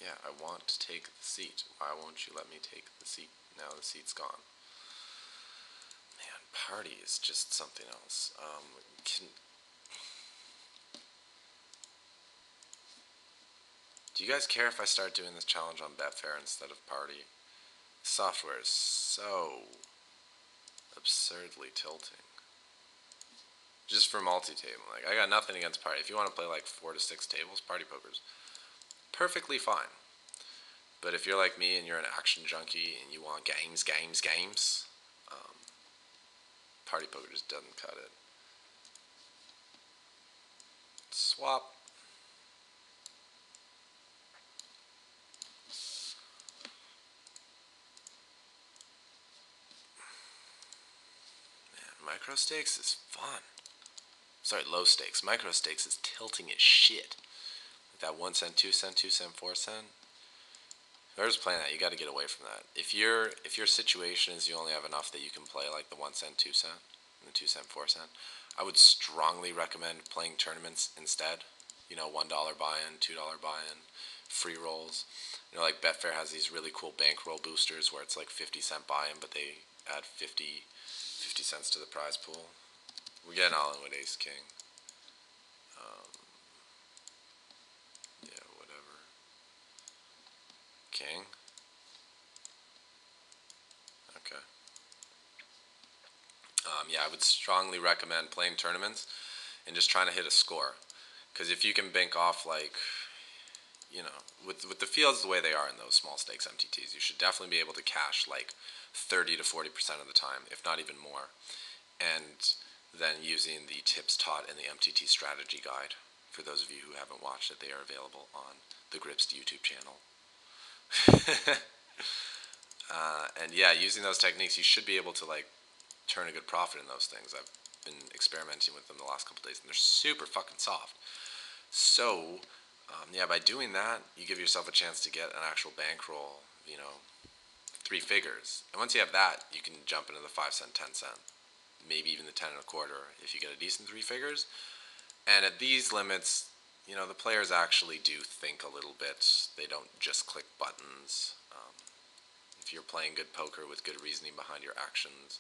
Yeah, I want to take the seat. Why won't you let me take the seat? Now the seat's gone. Man, Party is just something else. Do you guys care if I start doing this challenge on Betfair instead of Party? Software is so absurdly tilting. Just for multi-table. Like, I got nothing against Party. If you want to play like 4 to 6 tables, Partypoker's perfectly fine. But if you're like me and you're an action junkie and you want games, Partypoker just doesn't cut it. Swap. Man, micro stakes is fun. Sorry, low stakes. Micro stakes is tilting as shit. Like that 1 cent, 2 cent, 2 cent, 4 cent. Whoever's playing that, you got to get away from that. If your situation is you only have enough that you can play like the 1 cent, 2 cent, and the 2 cent, 4 cent, I would strongly recommend playing tournaments instead. You know, $1 buy-in, $2 buy-in, free rolls. You know, like Betfair has these really cool bankroll boosters where it's like 50-cent buy-in, but they add 50 cents to the prize pool. We're getting all in with Ace King. Yeah, whatever. King. Okay. Yeah, I would strongly recommend playing tournaments and just trying to hit a score. Because if you can bank off, like, you know, with the fields the way they are in those small stakes MTTs, you should definitely be able to cash like 30 to 40% of the time, if not even more. And then using the tips taught in the MTT strategy guide, for those of you who haven't watched it, they are available on the Gripst YouTube channel. And yeah, using those techniques, you should be able to like turn a good profit in those things. I've been experimenting with them the last couple days, and they're super fucking soft. So, yeah, by doing that, you give yourself a chance to get an actual bankroll, you know, 3 figures. And once you have that, you can jump into the 5 cent, 10 cent, maybe even the 10 and a quarter if you get a decent 3 figures. And at these limits, you know, the players actually do think a little bit. They don't just click buttons. If you're playing good poker with good reasoning behind your actions,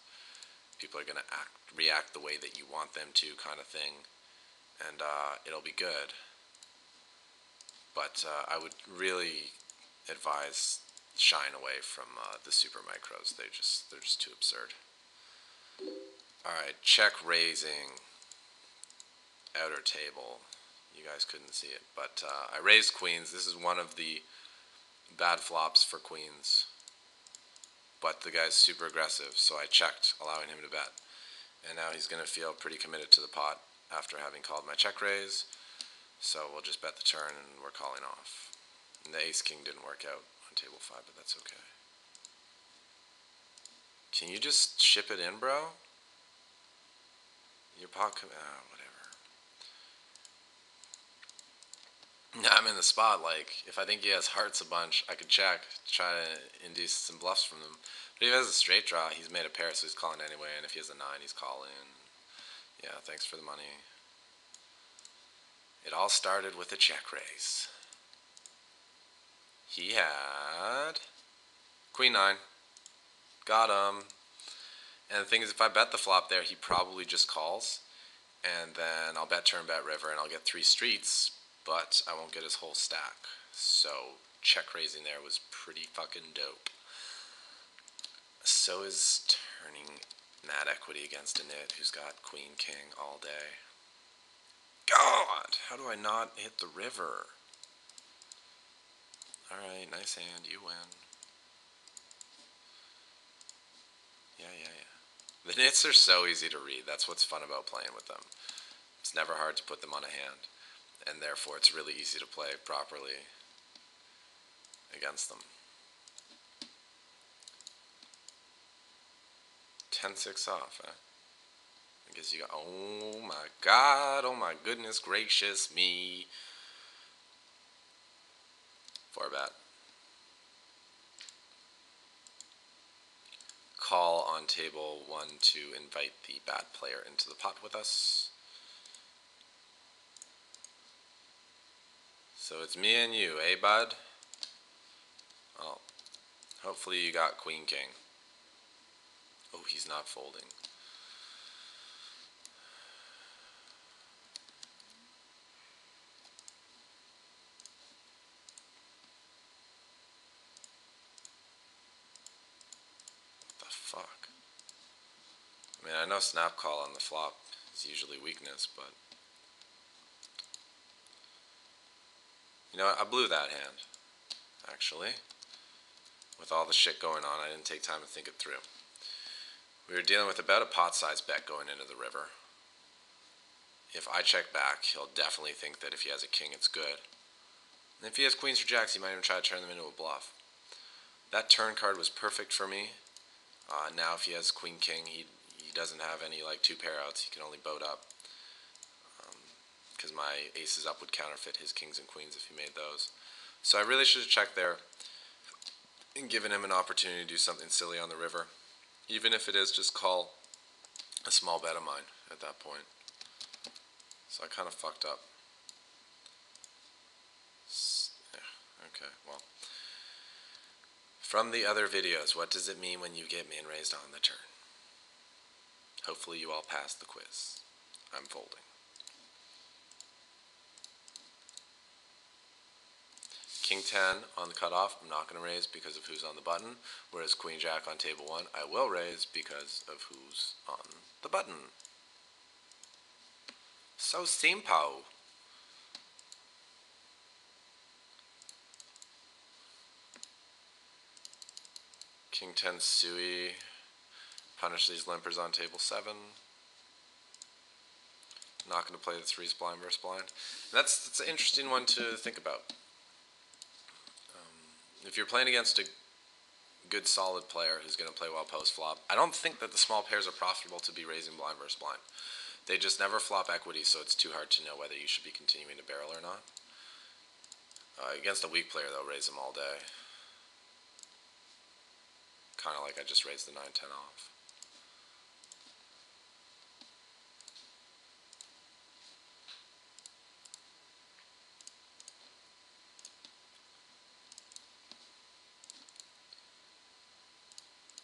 people are going to react the way that you want them to, kind of thing. And it'll be good. But I would really advise shying away from the super micros. They're just too absurd. All right, check raising, outer table. You guys couldn't see it, but I raised queens. This is one of the bad flops for queens, but the guy's super aggressive, so I checked, allowing him to bet. And now he's going to feel pretty committed to the pot after having called my check raise. So we'll just bet the turn and we're calling off. And the ace king didn't work out on table 5, but that's okay. Can you just ship it in, bro? Your pot whatever. I'm in the spot. Like, if I think he has hearts a bunch, I could check, try to induce some bluffs from him. But if he has a straight draw, he's made a pair, so he's calling anyway. And if he has a 9, he's calling. Yeah, thanks for the money. It all started with a check raise. He had queen 9. Got him. And the thing is, if I bet the flop there, he probably just calls. And then I'll bet turn, bet river, and I'll get 3 streets, but I won't get his whole stack. So check raising there was pretty fucking dope. So is turning mad equity against a nit who's got queen king all day. God, how do I not hit the river? Alright, nice hand, you win. Yeah. The nits are so easy to read. That's what's fun about playing with them. It's never hard to put them on a hand, and therefore it's really easy to play properly against them. 10-6 off, eh? I guess you got, oh my god, oh my goodness gracious me. 4 bet. Call on table 1 to invite the bad player into the pot with us. So it's me and you, eh, bud? Hopefully you got queen king. Oh, he's not folding. What the fuck? I mean, I know snap call on the flop is usually weakness, but you know what? I blew that hand, actually. With all the shit going on, I didn't take time to think it through. We were dealing with about a pot-sized bet going into the river. If I check back, he'll definitely think that if he has a king, it's good. And if he has queens or jacks, he might even try to turn them into a bluff. That turn card was perfect for me. Now if he has queen king, he doesn't have any like two pair outs. He can only boat up. Because my aces up would counterfeit his kings and queens if he made those. So I really should have checked there and given him an opportunity to do something silly on the river. Even if it is just call a small bet of mine at that point. So I kind of fucked up. Yeah, okay, well. From the other videos, what does it mean when you get min raised on the turn? Hopefully you all passed the quiz. I'm folding. King 10 on the cutoff, I'm not going to raise because of who's on the button, whereas Queen Jack on table 1, I will raise because of who's on the button. So simple. King 10 Sui, punish these limpers on table 7. Not going to play the 3s blind versus blind. That's an interesting one to think about. If you're playing against a good solid player who's going to play well post flop, I don't think that the small pairs are profitable to be raising blind versus blind. They just never flop equity, so it's too hard to know whether you should be continuing to barrel or not. Against a weak player, they'll raise them all day. Kind of like I just raised the 9-10 off.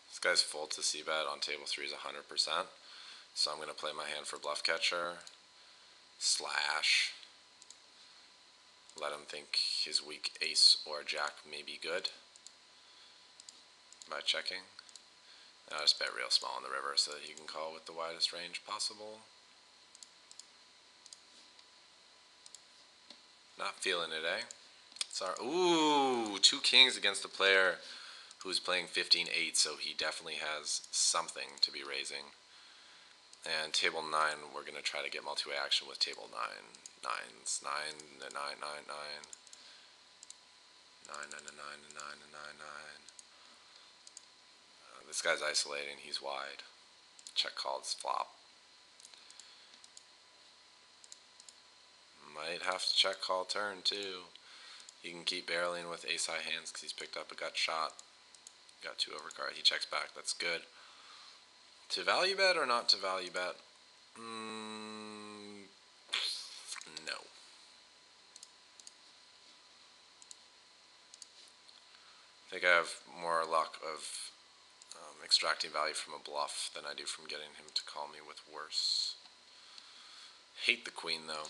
This guy's full to c-bet on table 3 is 100%. So I'm going to play my hand for bluff catcher. Slash. Let him think his weak ace or jack may be good by checking. And I'll just bet real small on the river so that he can call with the widest range possible. Not feeling it, eh? Sorry. Ooh, 2 kings against a player who's playing 15-8, so he definitely has something to be raising. And table 9, we're going to try to get multi-way action with table 9. 9s, 9, 9, 9, 9, 9, 9, 9, 9, 9, 9, 9. This guy's isolating, he's wide. Check called flop. Might have to check call turn too. He can keep barreling with ace-high hands because he's picked up a gut shot. Got 2 overcard. He checks back. That's good. To value bet or not to value bet? No. I think I have more luck of extracting value from a bluff than I do from getting him to call me with worse. Hate the queen though.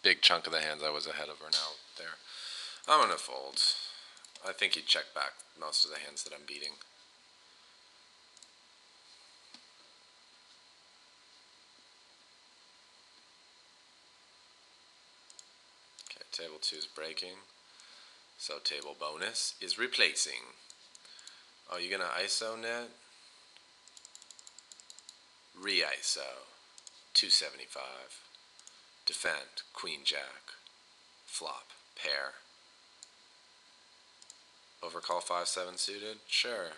Big chunk of the hands I was ahead of are now there. I'm gonna fold. I think he'd check back most of the hands that I'm beating. Okay, table 2 is breaking. So table bonus is replacing. Oh, you gonna ISO net? Re-ISO. 275. Defend. Queen Jack. Flop. Pair. Overcall 5-7 suited? Sure.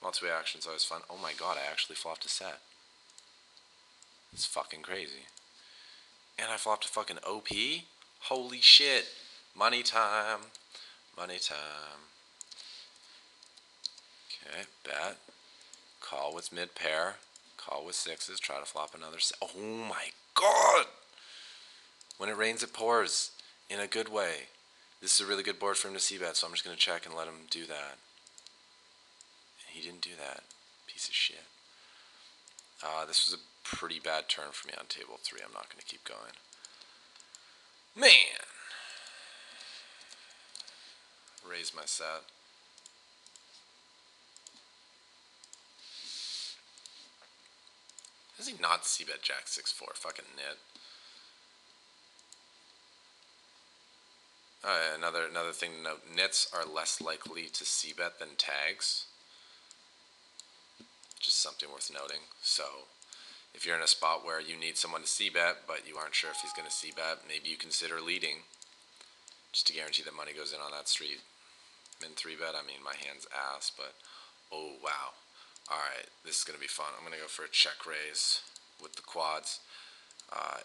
Multi-way action's always fun. Oh my god, I actually flopped a set. It's fucking crazy. And I flopped a fucking OP? Holy shit. Money time. Money time. Okay, bet. Call with mid-pair. Call with 6s. Try to flop another set. Oh my god! When it rains, it pours. In a good way. This is a really good board for him to c-bet, so I'm just going to check and let him do that. And he didn't do that. Piece of shit. This was a pretty bad turn for me on table 3. I'm not going to keep going. Man! Raise my set. Does he not c-bet Jack 6-4? Fucking nit. Another thing to note, nits are less likely to c-bet than tags. Just something worth noting. So, if you're in a spot where you need someone to c-bet, but you aren't sure if he's going to c-bet, maybe you consider leading, just to guarantee that money goes in on that street. Min 3-bet, I mean, my hand's ass, but, oh, wow. Alright, this is going to be fun. I'm going to go for a check raise with the quads.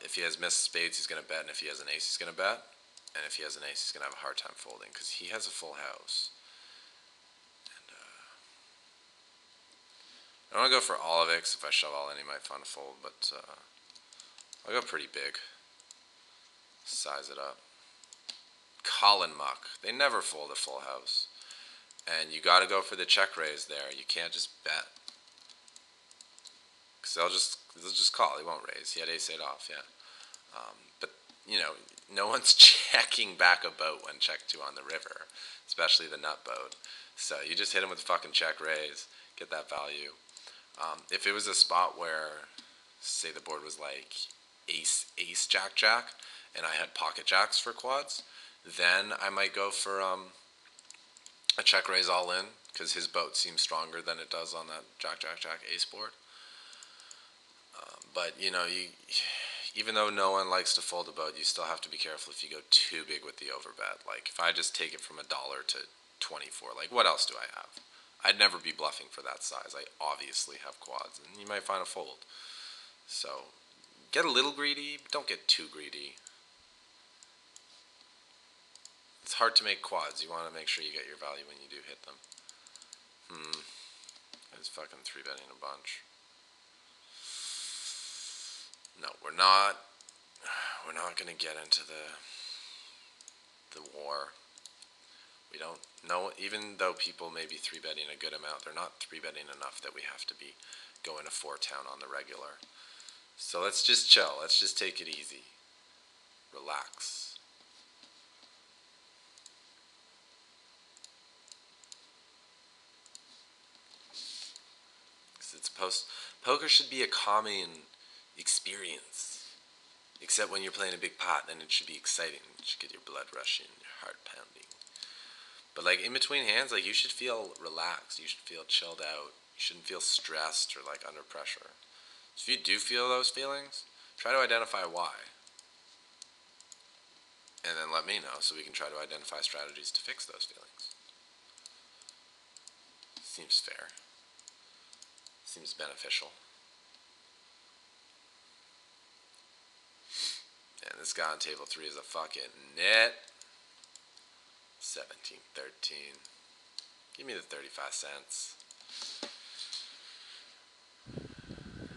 If he has missed spades, he's going to bet, and if he has an ace, he's going to bet. And if he has an ace, he's going to have a hard time folding, because he has a full house. And, I don't want to go for all of it, because if I shove all in, he might find a fold, but I'll go pretty big. Size it up. Colin Muck. They never fold a full house. And you got to go for the check raise there. You can't just bet. Because they'll just call. He won't raise. He had ace 8 off, yeah. But, you know, no one's checking back a boat when check 2 on the river, especially the nut boat. So you just hit him with a fucking check raise, get that value. If it was a spot where, say the board was like ace, jack, jack, and I had pocket jacks for quads, then I might go for a check raise all in, because his boat seems stronger than it does on that jack, jack, jack, ace board. But, you know, even though no one likes to fold a boat, you still have to be careful if you go too big with the overbet. Like, if I just take it from $1 to 24, like, what else do I have? I'd never be bluffing for that size. I obviously have quads, and you might find a fold. So, get a little greedy, but don't get too greedy. It's hard to make quads. You want to make sure you get your value when you do hit them. I was fucking 3-betting a bunch. No, we're not going to get into the war. We don't know, even though people may be 3-betting a good amount, they're not 3-betting enough that we have to be going to 4-town on the regular. So let's just chill. Let's just take it easy. Relax. It's poker should be a calming experience. Except when you're playing a big pot, then it should be exciting. You should get your blood rushing, your heart pounding. But like in between hands, like you should feel relaxed. You should feel chilled out. You shouldn't feel stressed or like under pressure. So if you do feel those feelings, try to identify why. And then let me know so we can try to identify strategies to fix those feelings. Seems fair. Seems beneficial. And this guy on table 3 is a fucking nit. 17, 13. Give me the 35 cents.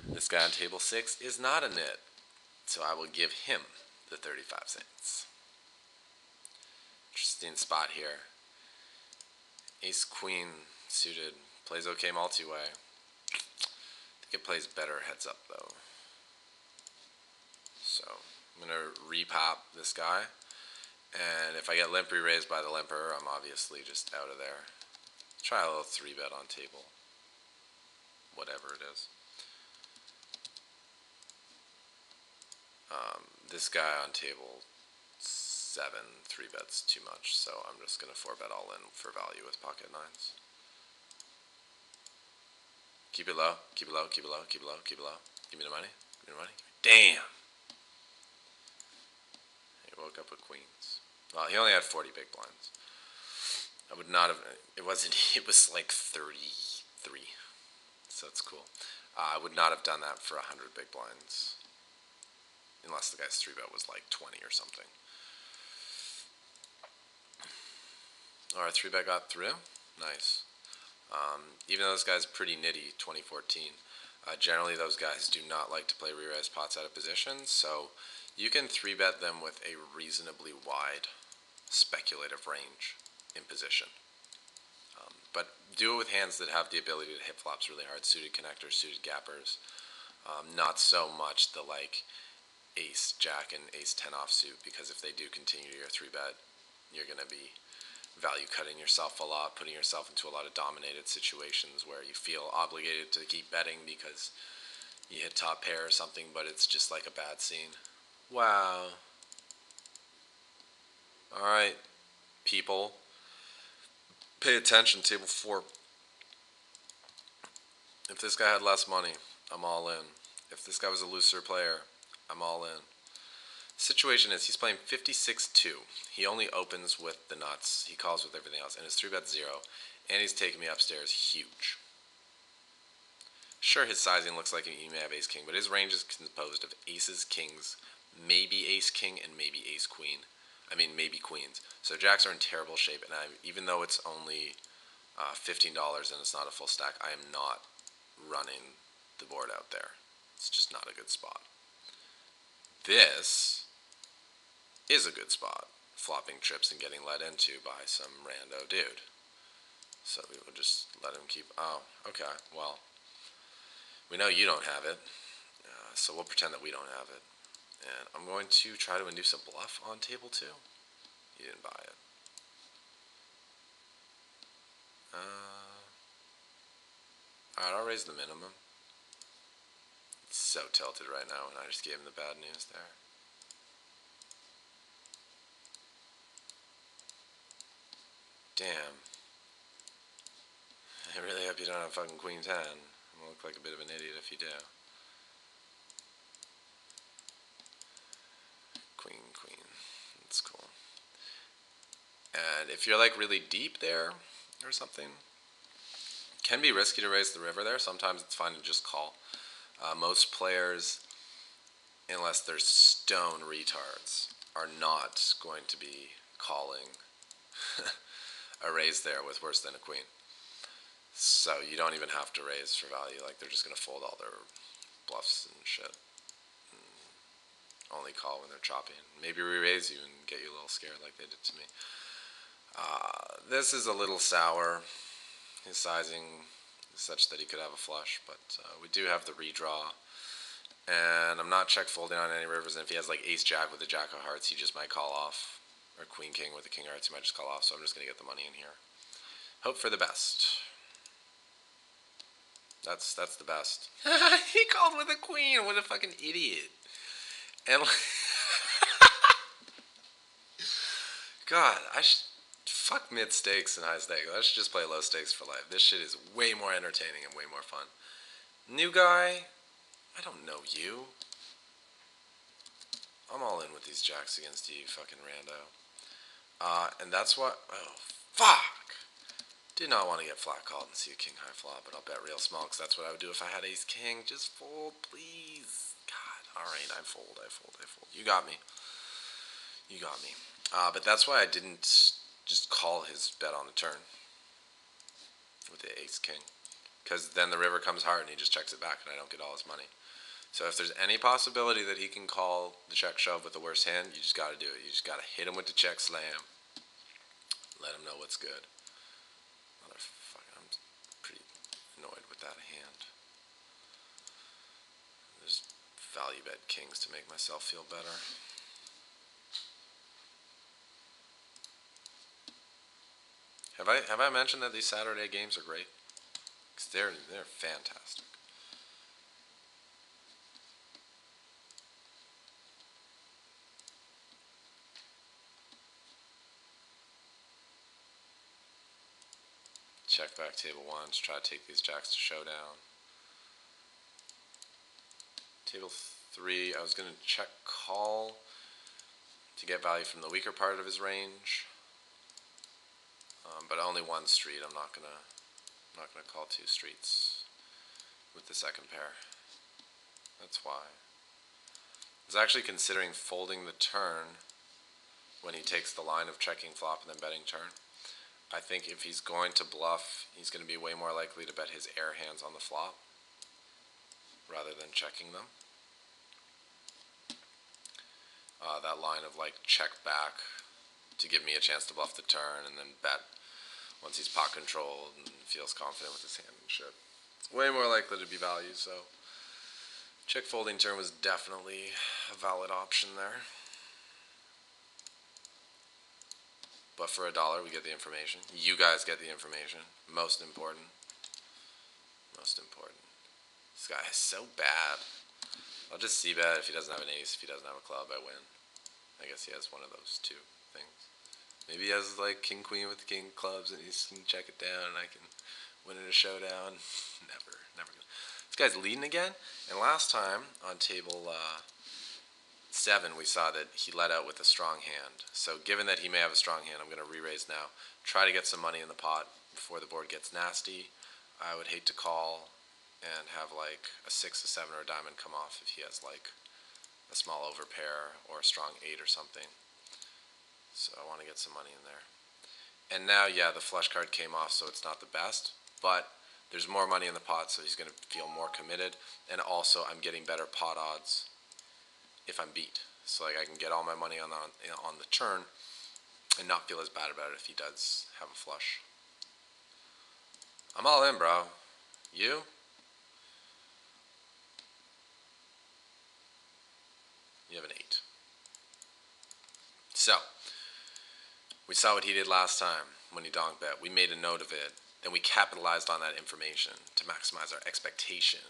This guy on table 6 is not a nit, so I will give him the 35 cents. Interesting spot here. Ace Queen suited. Plays okay multi-way. I think it plays better heads up though. So I'm going to repop this guy. And if I get limp re-raised by the limper, I'm obviously just out of there. Try a little 3-bet on table. Whatever it is. This guy on table 7, 3-bets too much, so I'm just going to 4-bet all in for value with pocket 9s. Keep it low, keep it low, keep it low, keep it low, keep it low. Give me the money, give me the money. Damn! He woke up with queens. Well, he only had 40 big blinds. I would not have, it was like 33. So it's cool. I would not have done that for 100 big blinds. Unless the guy's 3-bet was like 20 or something. Our 3-bet got through. Nice. Even though this guy's pretty nitty, 2014, generally those guys do not like to play re-raise pots out of position, so you can 3-bet them with a reasonably wide speculative range in position. But do it with hands that have the ability to hit flops really hard, suited connectors, suited gappers. Not so much the like ace jack and ace 10 offsuit, because if they do continue your 3-bet, you're going to be value cutting yourself a lot, putting yourself into a lot of dominated situations where you feel obligated to keep betting because you hit top pair or something, but it's just like a bad scene. Wow. Alright, people. Pay attention, table 4. If this guy had less money, I'm all in. If this guy was a looser player, I'm all in. Situation is, he's playing 56-2. He only opens with the nuts. He calls with everything else, and his 3-bet 0. And he's taking me upstairs huge. Sure, his sizing looks like he may have ace-king, but his range is composed of aces, kings, maybe ace-king, and maybe ace-queen. I mean, maybe queens. So jacks are in terrible shape, and even though it's only $15 and it's not a full stack, I am not running the board out there. It's just not a good spot. This is a good spot, flopping trips and getting led into by some rando dude. So we will just let him keep. Oh, okay, well, we know you don't have it, so we'll pretend that we don't have it. And I'm going to try to induce a bluff on table 2. You didn't buy it. Alright, I'll raise the minimum. It's so tilted right now, and I just gave him the bad news there. Damn. I really hope you don't have fucking queen 10. I'm gonna look like a bit of an idiot if you do. Queen, queen. That's cool. And if you're like really deep there or something, it can be risky to raise the river there. Sometimes it's fine to just call. Most players, unless they're stone retards, are not going to be calling a raise there with worse than a queen. So you don't even have to raise for value. Like, they're just going to fold all their bluffs and shit. And only call when they're choppy. Maybe re-raise you and get you a little scared like they did to me. This is a little sour. His sizing is such that he could have a flush, but we do have the redraw. And I'm not check folding on any rivers, and if he has like ace-jack with a jack of hearts, he just might call off. Or queen-king with a king of hearts, he might just call off, so I'm just going to get the money in here. Hope for the best. That's the best. He called with a queen. What a fucking idiot. And God, fuck mid stakes and high stakes. I should just play low stakes for life. This shit is way more entertaining and way more fun. New guy, I don't know you. I'm all in with these jacks against you, fucking rando. And that's what. Oh, fuck! Did not want to get flat called and see a king high flop, but I'll bet real small, because that's what I would do if I had ace king. Just fold, please. God, alright, I fold. You got me. You got me. But that's why I didn't just call his bet on the turn with the ace king, because then the river comes hard and he just checks it back and I don't get all his money. So if there's any possibility that he can call the check shove with the worst hand, you just got to do it. You just got to hit him with the check slam. Let him know what's good. Motherfucker, I'm pretty annoyed with that hand. There's value bet kings to make myself feel better. Have I mentioned that these Saturday games are great? Because they're fantastic. Check back table 1 to try to take these jacks to showdown. Table 3, I was going to check call to get value from the weaker part of his range, but only one street. I'm not gonna call 2 streets with the second pair. That's why. I was actually considering folding the turn when he takes the line of checking flop and then betting turn. I think if he's going to bluff, he's going to be way more likely to bet his air hands on the flop rather than checking them. That line of like check back to give me a chance to bluff the turn and then bet once he's pot controlled and feels confident with his hand and shit. Way more likely to be value, so check folding turn was definitely a valid option there. But for $1, we get the information. You guys get the information. Most important. Most important. This guy is so bad. I'll just c-bet if he doesn't have an ace. If he doesn't have a club, I win. I guess he has one of those two things. Maybe he has like king queen with king clubs and he can check it down and I can win in a showdown. Never good. This guy's leading again. And last time on table 7, we saw that he let out with a strong hand. So given that he may have a strong hand, I'm going to re-raise now. Try to get some money in the pot before the board gets nasty. I would hate to call and have like a 6, a 7, or a diamond come off if he has like a small overpair or a strong 8 or something. So I want to get some money in there. And now, yeah, the flush card came off, so it's not the best. But there's more money in the pot, so he's going to feel more committed. And also, I'm getting better pot odds if I'm beat. So like I can get all my money on the turn and not feel as bad about it if he does have a flush. I'm all in, bro. You? You have an 8. So, we saw what he did last time when he donk bet. We made a note of it. Then we capitalized on that information to maximize our expectation.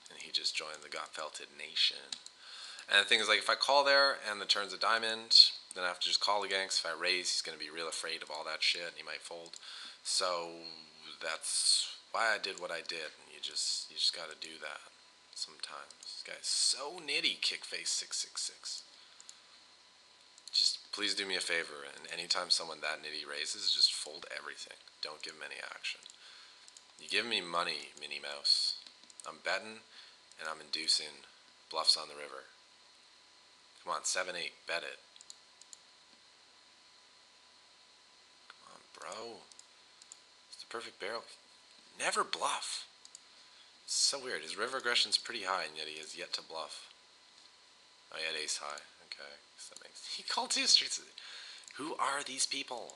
And he just joined the Got-Felted Nation. And the thing is, like, if I call there and the turn's a diamond, then I have to just call again, because if I raise, he's going to be real afraid of all that shit, and he might fold. So that's why I did what I did. And you just got to do that sometimes. This guy's so nitty, kick face 666. Just please do me a favor, and anytime someone that nitty raises, just fold everything. Don't give him any action. You give me money, Minnie Mouse. I'm betting, and I'm inducing bluffs on the river. Come on, 7-8, bet it. Come on, bro. It's the perfect barrel. Never bluff. It's so weird. His river aggression's pretty high, and yet he has yet to bluff. Oh, he had ace high. Okay, so that makes... He called 2 streets. Who are these people?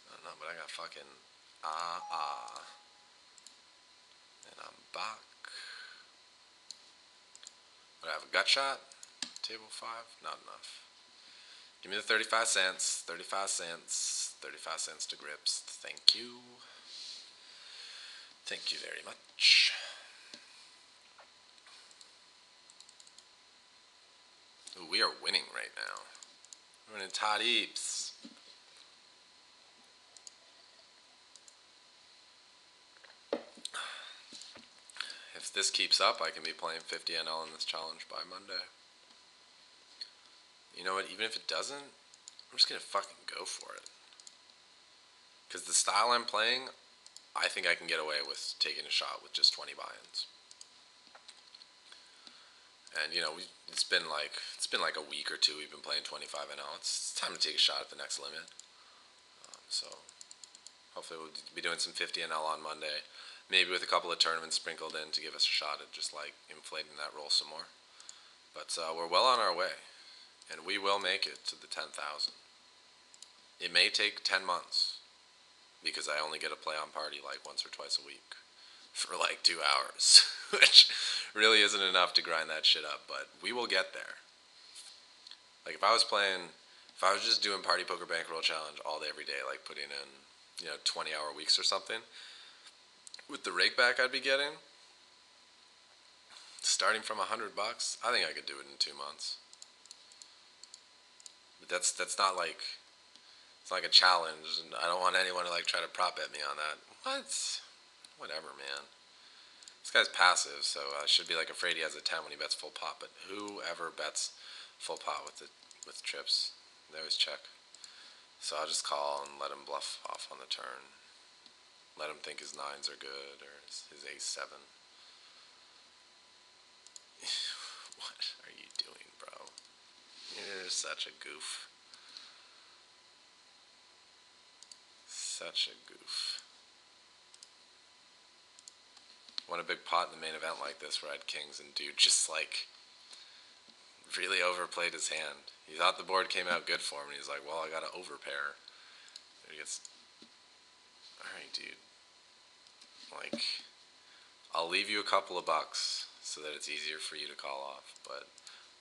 I don't know, but I got fucking... And I'm back. But I have a gut shot. Table 5. Not enough. Give me the 35 cents. 35 cents. 35 cents to grips. Thank you. Thank you very much. Ooh, we are winning right now. We're winning Todd Eeps. If this keeps up, I can be playing 50 NL in this challenge by Monday. You know what? Even if it doesn't, I'm just going to fucking go for it. Because the style I'm playing, I think I can get away with taking a shot with just 20 buy-ins. And you know, it's been like a week or two we've been playing 25 NL. It's time to take a shot at the next limit. So hopefully we'll be doing some 50 NL on Monday, maybe with a couple of tournaments sprinkled in to give us a shot at just like inflating that roll some more. But we're well on our way, and we will make it to the 10,000. It may take 10 months, because I only get to play on Party like once or twice a week for like 2 hours, which really isn't enough to grind that shit up, but we will get there. Like if I was just doing Partypoker Bankroll Challenge all day every day, like putting in, 20-hour weeks or something, with the rake back I'd be getting, starting from $100, I think I could do it in 2 months. But that's not like, it's like a challenge, and I don't want anyone to like try to prop bet me on that. What? Whatever, man. This guy's passive, so I should be like afraid he has a 10 when he bets full pot. But whoever bets full pot with trips, they always check. So I'll just call and let him bluff off on the turn. Let him think his 9s are good or his ace 7. What are you doing, bro? You're such a goof. Such a goof. Won a big pot in the main event like this where I had kings and dude just like really overplayed his hand. He thought the board came out good for him, and he's like, well, I got to overpair. And he gets, alright, dude. Like, I'll leave you a couple of bucks so that it's easier for you to call off, but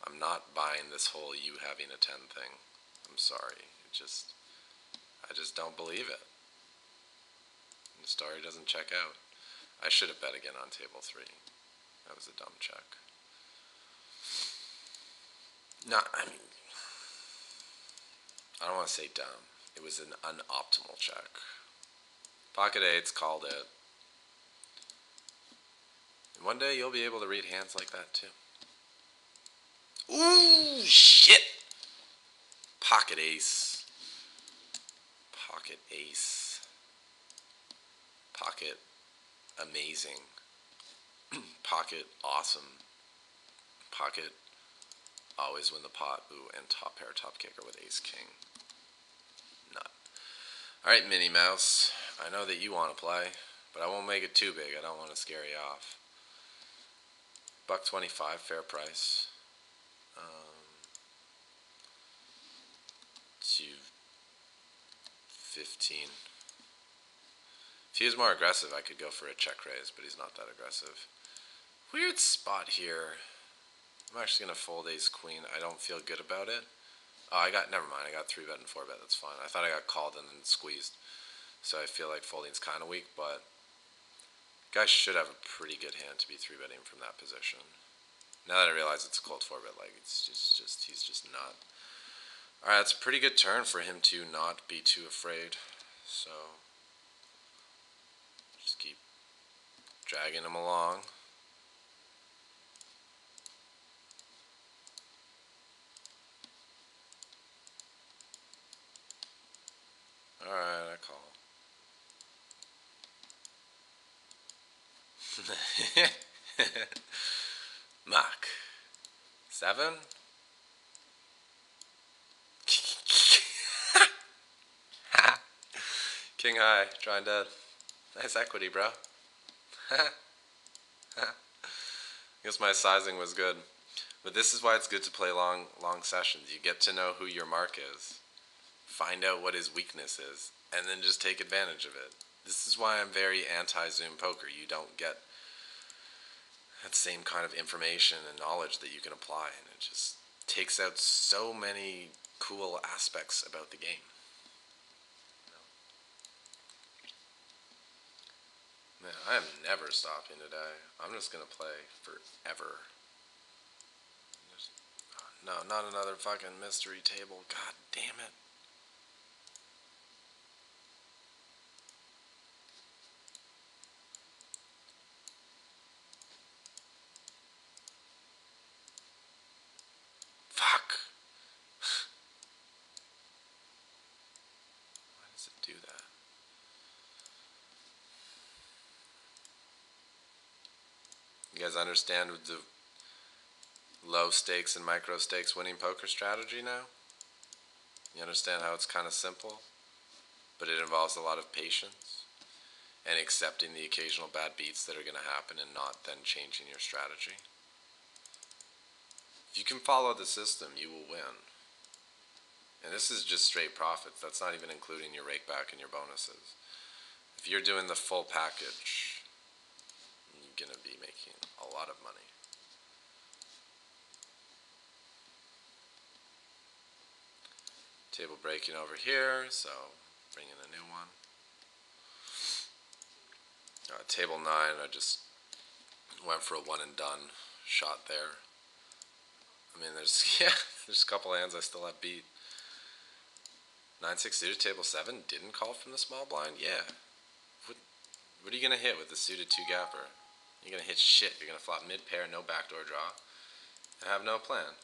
I'm not buying this whole you having a 10 thing. I'm sorry. I just don't believe it. The story doesn't check out. I should have bet again on table 3. That was a dumb check. I mean, I don't want to say dumb. It was an unoptimal check. Pocket 8's called it. And one day you'll be able to read hands like that too. Ooh, shit! Pocket ace. Pocket ace. Pocket amazing. Pocket awesome. Pocket always win the pot. Ooh, and top pair, top kicker with ace king. Nut. Alright, Minnie Mouse. I know that you want to play, but I won't make it too big. I don't want to scare you off. $1.25, fair price. 2.15. If he was more aggressive, I could go for a check raise, but he's not that aggressive. Weird spot here. I'm actually going to fold ace queen. I don't feel good about it. Oh, never mind. I got 3-bet and 4-bet. That's fine. I thought I got called and then squeezed. So I feel like folding's kind of weak, but guy should have a pretty good hand to be 3-betting from that position. Now that I realize it's a cold 4-bet, like, he's just not. Alright, that's a pretty good turn for him to not be too afraid. So, just keep dragging him along. Alright, I call. Mach. 7? King high, drawing dead. Nice equity, bro. I guess my sizing was good. But this is why it's good to play long sessions. You get to know who your mark is. Find out what his weakness is. And then just take advantage of it. This is why I'm very anti-Zoom poker. You don't get that same kind of information and knowledge that you can apply. And it just takes out so many cool aspects about the game. Man, I am never stopping today. I'm just going to play forever. No, not another fucking mystery table. God damn it. Fuck. Why does it do that? You guys understand the low stakes and micro stakes winning poker strategy now? You understand how it's kind of simple, but it involves a lot of patience and accepting the occasional bad beats that are going to happen and not then changing your strategy. If you can follow the system, you will win. And this is just straight profits. That's not even including your rake back and your bonuses. If you're doing the full package, you're going to be making a lot of money. Table breaking over here, so bring in a new one. Table 9, I just went for a one and done shot there. I mean, there's a couple hands I still have beat. 9-6 suited, table 7, didn't call from the small blind? Yeah. What are you going to hit with the suited 2 gapper? You're going to hit shit. You're going to flop mid-pair, no backdoor draw, and have no plan.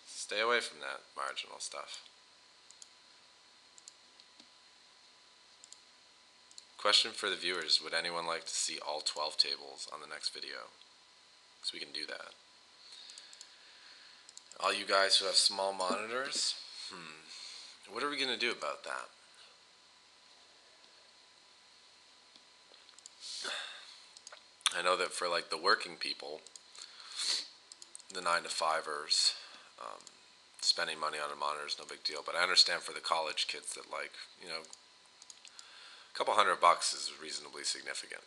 Stay away from that marginal stuff. Question for the viewers, would anyone like to see all 12 tables on the next video? Because we can do that. All you guys who have small monitors, what are we going to do about that? I know that for like the working people, the 9 to 5ers. Spending money on a monitor is no big deal, but I understand for the college kids that, like, a couple $100 is reasonably significant.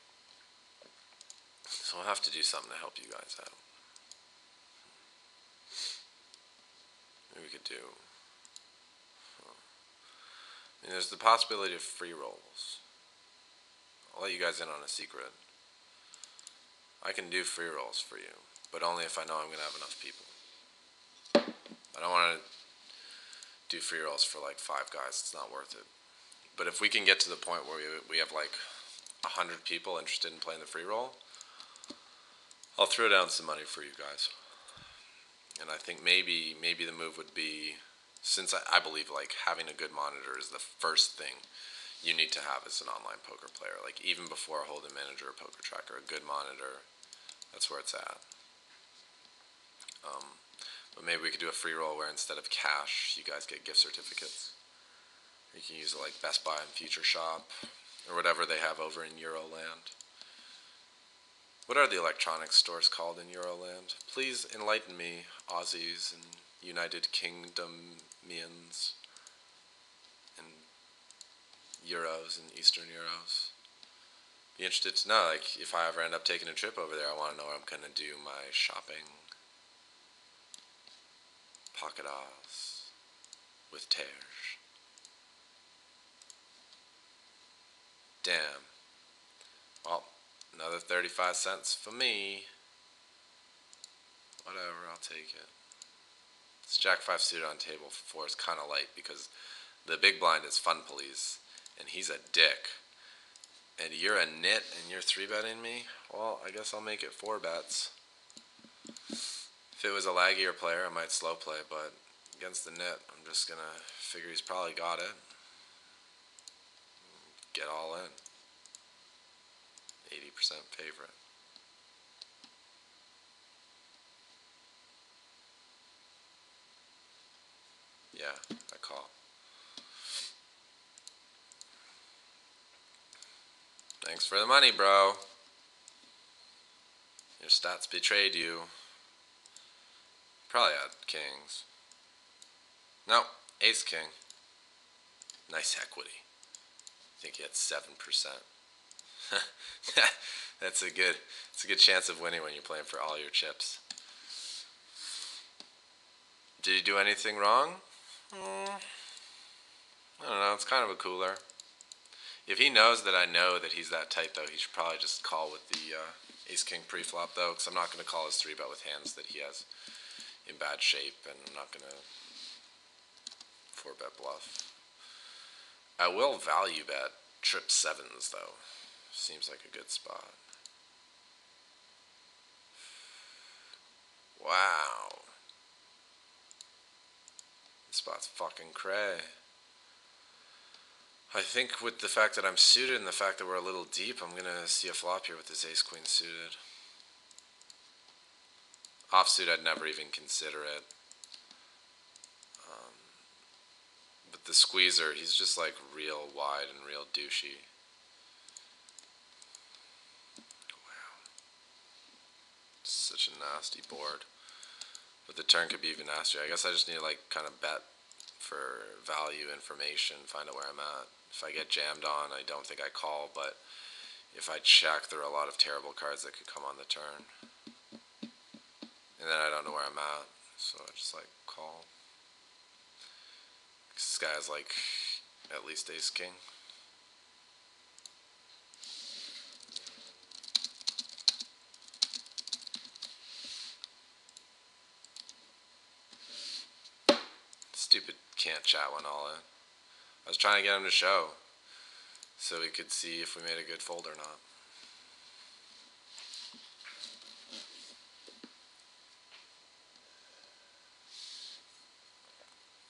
So I'll have to do something to help you guys out. Maybe we could do. I mean, there's the possibility of free rolls. I'll let you guys in on a secret. I can do free rolls for you, but only if I know I'm going to have enough people. I don't want to do free rolls for like 5 guys. It's not worth it. But if we can get to the point where we have like 100 people interested in playing the free roll, I'll throw down some money for you guys. And I think maybe the move would be, since I believe like having a good monitor is the first thing you need to have as an online poker player. Like even before a Hold'em Manager or Poker Tracker, a good monitor, that's where it's at. But maybe we could do a free roll where instead of cash, you guys get gift certificates. You can use it like Best Buy and Future Shop, or whatever they have over in Euroland. What are the electronics stores called in Euroland? Please enlighten me, Aussies and United Kingdomians and Euros and Eastern Euros. Be interested to know, like, if I ever end up taking a trip over there, I want to know where I'm going to do my shopping. Pocket Oz with tears. Damn. Well, another 35 cents for me. Whatever, I'll take it. This Jack 5 suited on table 4 is kind of light because the big blind is Fun Police, and he's a dick. And you're a nit and you're 3-betting me? Well, I guess I'll make it 4 bets. If it was a laggier player, I might slow play, but against the nit, I'm just going to figure he's probably got it. Get all in. 80% favorite. Yeah, I call. Thanks for the money, bro. Your stats betrayed you. Probably had kings. No, ace king. Nice equity. I think he had 7%. It's a good chance of winning when you're playing for all your chips. Did he do anything wrong? I don't know. It's kind of a cooler. If he knows that I know that he's that tight, though, he should probably just call with the ace-king pre-flop, though, because I'm not going to call his 3-bet with hands that he has in bad shape, and I'm not going to 4-bet bluff. I will value bet trip 7s, though. Seems like a good spot. Wow. This spot's fucking cray. I think with the fact that I'm suited and the fact that we're a little deep, I'm going to see a flop here with this ace-queen suited. Offsuit, I'd never even consider it. But the squeezer, he's just like real wide and real douchey. Wow. Such a nasty board. But the turn could be even nastier. I guess I just need to like kind of bet for value information, find out where I'm at. If I get jammed on, I don't think I call, but if I check, there are a lot of terrible cards that could come on the turn. And then I don't know where I'm at, so I just like call. This guy has like at least ace king. Stupid can't chat went all in. I was trying to get him to show so we could see if we made a good fold or not.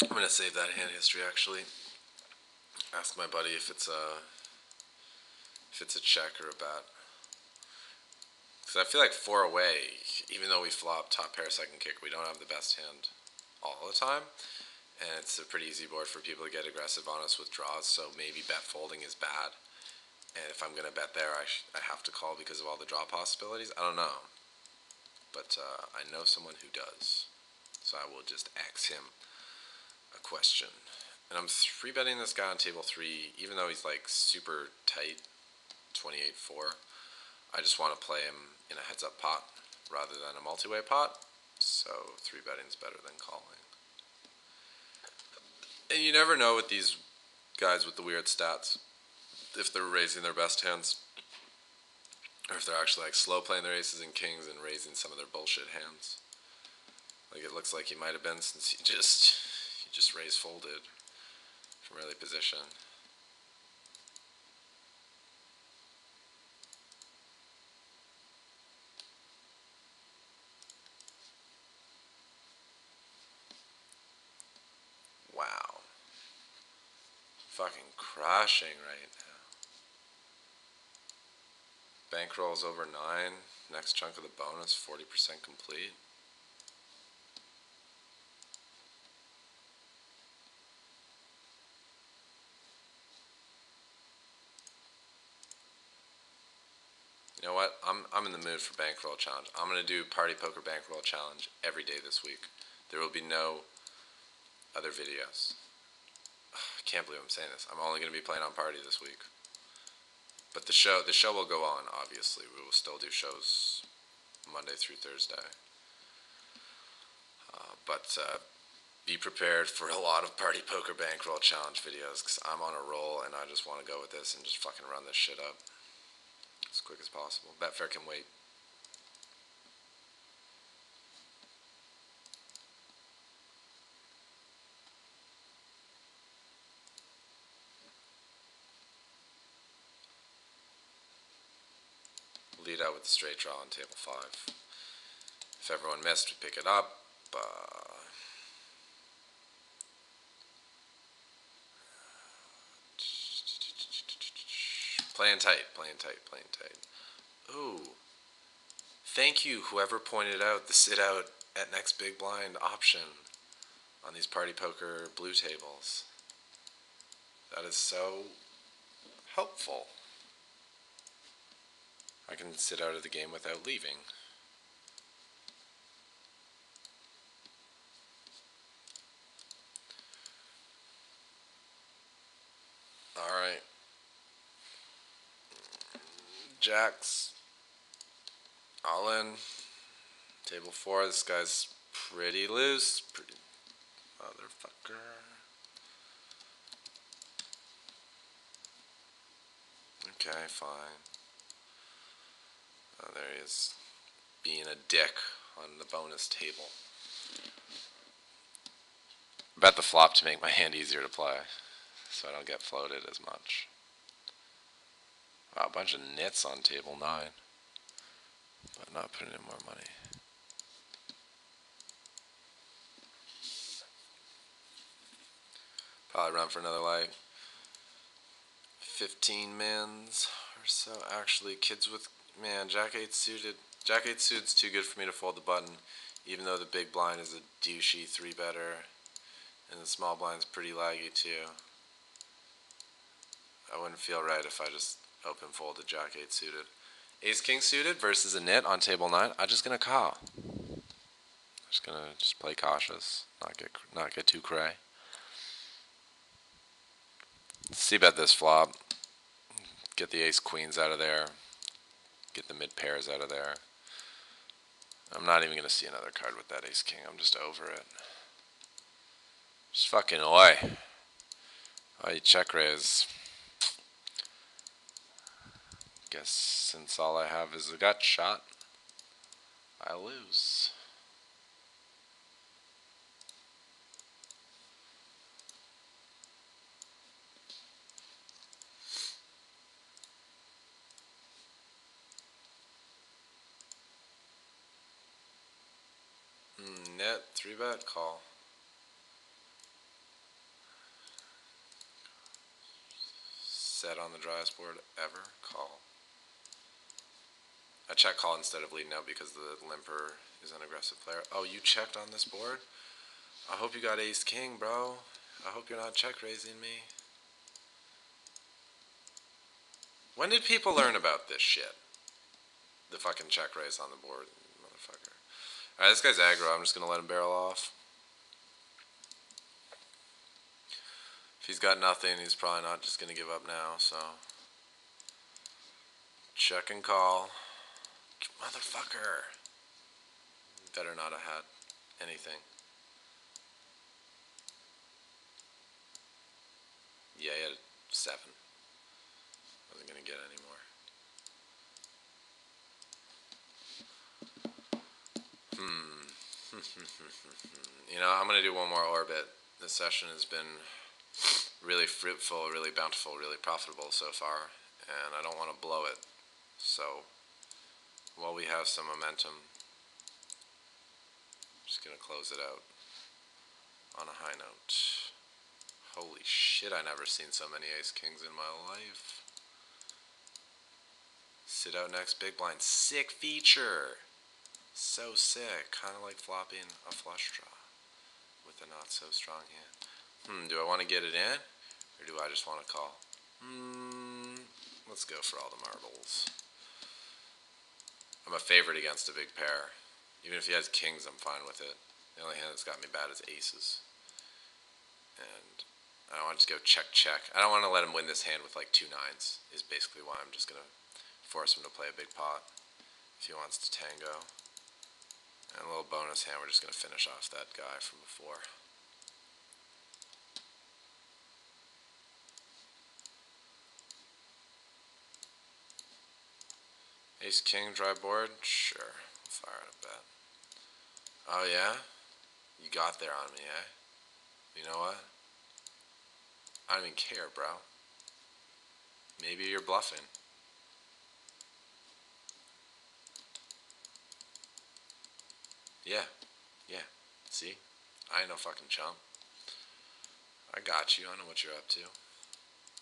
I'm going to save that hand history actually. Ask my buddy if it's a check or a bet. Because I feel like 4 away, even though we flop top pair second kick, we don't have the best hand all the time. And it's a pretty easy board for people to get aggressive on us with draws, so maybe bet folding is bad. And if I'm going to bet there, I have to call because of all the draw possibilities. I don't know. But but I know someone who does. So I will just ask him a question. And I'm 3-betting this guy on table 3, even though he's like super tight, 28-4. I just want to play him in a heads-up pot rather than a multi-way pot. So 3-betting's better than calling. And you never know with these guys with the weird stats if they're raising their best hands or if they're actually like slow playing their aces and kings and raising some of their bullshit hands. Like it looks like he might have been since he just raised folded from early position. Wow. Fucking crashing right now. Bankroll's over 9. Next chunk of the bonus, 40% complete. You know what? I'm in the mood for Bankroll challenge. I'm gonna do Party Poker Bankroll challenge every day this week. There will be no other videos. I can't believe I'm saying this. I'm only gonna be playing on Party this week. But the show will go on. Obviously, we will still do shows Monday through Thursday. But be prepared for a lot of Party Poker Bankroll challenge videos because I'm on a roll and I just want to go with this and just fucking run this shit up as quick as possible. Betfair can wait. Lead out with the straight draw on table 5. If everyone missed, we pick it up. Playing tight. Ooh. Thank you, whoever pointed out the sit out at next big blind option on these Party Poker blue tables. That is so helpful. I can sit out of the game without leaving. Alright. Jacks. All in. Table 4. This guy's pretty loose. Pretty motherfucker. Okay, fine. Oh, there he is. Being a dick on the bonus table. Bet the flop to make my hand easier to play, so I don't get floated as much. Wow, a bunch of nits on table 9. But not putting in more money. Probably run for another like 15 mins or so. Actually, kids with, man, Jack 8 suited. Jack 8 suited's too good for me to fold the button, even though the big blind is a douchey 3-better, and the small blind's pretty laggy too. I wouldn't feel right if I just open folded Jack 8 suited. Ace King suited versus a nit on table 9. I'm just gonna call. Just gonna play cautious, not get too cray. C-bet this flop. Get the ace queens out of there. Get the mid pairs out of there. I'm not even gonna see another card with that ace king. I'm just over it. Just fucking oi. Oh, you check raise. Guess since all I have is a gut shot, I lose. Net 3-bet call. Set on the driest board ever. Call. I check call instead of leading out because the limper is an aggressive player. Oh, you checked on this board? I hope you got ace king, bro. I hope you're not check raising me. When did people learn about this shit? The fucking check raise on the board, motherfucker. Alright, this guy's aggro. I'm just going to let him barrel off. If he's got nothing, he's probably not just going to give up now, so. Check and call. Motherfucker. Better not have had anything. Yeah, he had 7. Wasn't going to get any more. You know, I'm going to do one more orbit. This session has been really fruitful, really bountiful, really profitable so far, and I don't want to blow it. So, while we have some momentum, I'm just going to close it out on a high note. Holy shit, I never seen so many ace-kings in my life. Sit out next big blind. Sick feature. So sick. Kind of like flopping a flush draw with a not so strong hand. Do I want to get it in? Or do I just want to call? Let's go for all the marbles. I'm a favorite against a big pair. Even if he has kings, I'm fine with it. The only hand that's got me bad is aces. And I don't want to just go check, check. I don't want to let him win this hand with like 2 9s, is basically why I'm just going to force him to play a big pot if he wants to tango. And a little bonus hand, we're just going to finish off that guy from before. Ace king, dry board? Sure. I'll fire it a bet. Oh yeah? You got there on me, eh? You know what? I don't even care, bro. Maybe you're bluffing. Yeah. Yeah. See? I ain't no fucking chump. I got you. I know what you're up to.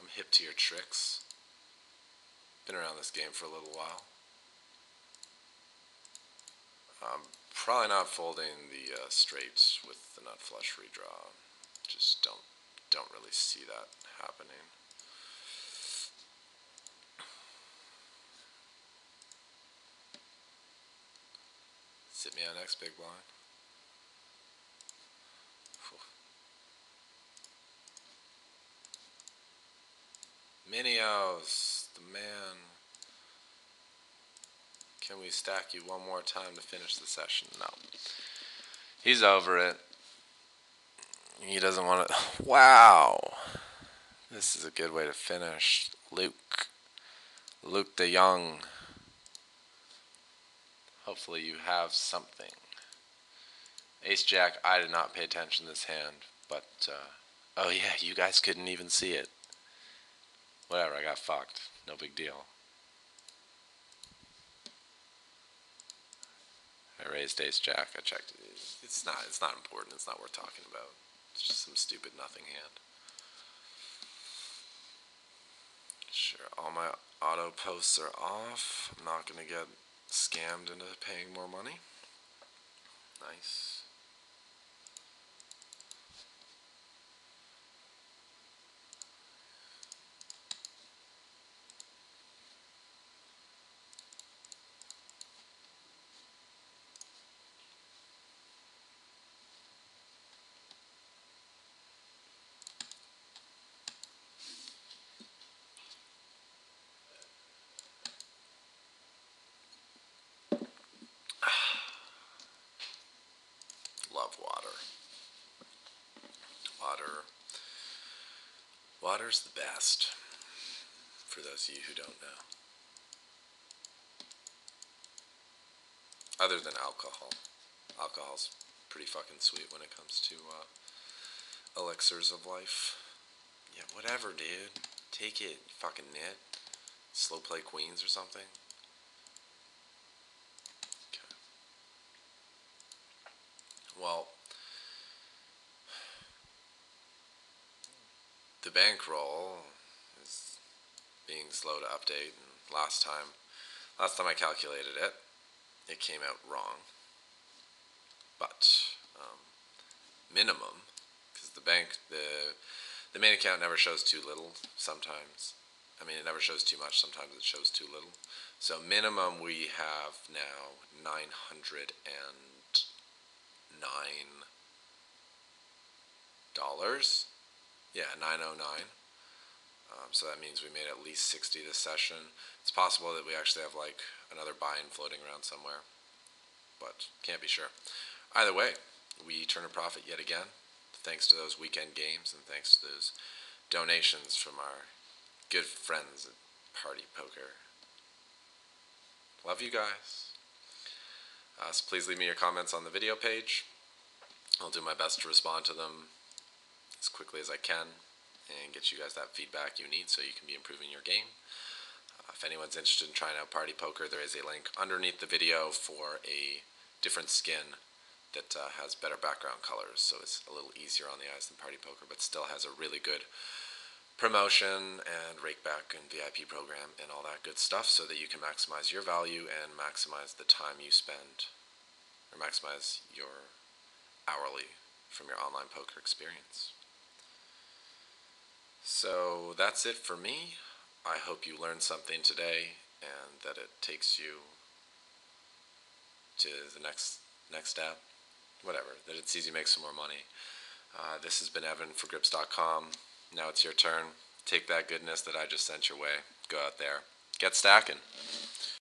I'm hip to your tricks. Been around this game for a little while. I'm probably not folding the straights with the nut flush redraw. Just don't really see that happening. Sit me on next big blind. Minios, the man. Can we stack you one more time to finish the session? No. He's over it. He doesn't want to. Wow. This is a good way to finish. Luke the Young. Hopefully you have something. Ace Jack, I did not pay attention to this hand, but, oh yeah, you guys couldn't even see it. Whatever, I got fucked. No big deal. I raised Ace Jack, I checked it. It's not important, it's not worth talking about. It's just some stupid nothing hand. Sure, all my auto posts are off. I'm not gonna get scammed into paying more money. Nice. Love water. Water's the best, for those of you who don't know. Other than alcohol. Alcohol's pretty fucking sweet when it comes to elixirs of life. Yeah, whatever, dude. Take it, you fucking nit. Slow play queens or something. Okay. Well, the bankroll is being slow to update, and last time I calculated it, it came out wrong. But minimum, because the main account never shows too little. Sometimes, I mean, it never shows too much. Sometimes it shows too little. So minimum, we have now 900 and $9. Yeah, 909. So that means we made at least 60 this session. It's possible that we actually have like another buy-in floating around somewhere, but can't be sure. Either way, we turn a profit yet again, thanks to those weekend games and thanks to those donations from our good friends at Partypoker. Love you guys. So please leave me your comments on the video page. I'll do my best to respond to them as quickly as I can and get you guys that feedback you need so you can be improving your game. If anyone's interested in trying out Partypoker, there is a link underneath the video for a different skin that has better background colors, so it's a little easier on the eyes than Partypoker, but still has a really good promotion and rakeback and VIP program and all that good stuff so that you can maximize your value and maximize the time you spend, or maximize your hourly from your online poker experience. So that's it for me. I hope you learned something today and that it takes you to the next step. Whatever, that it sees you make some more money. This has been Evan for Grips.com. Now it's your turn. Take that goodness that I just sent your way. Go out there. Get stacking.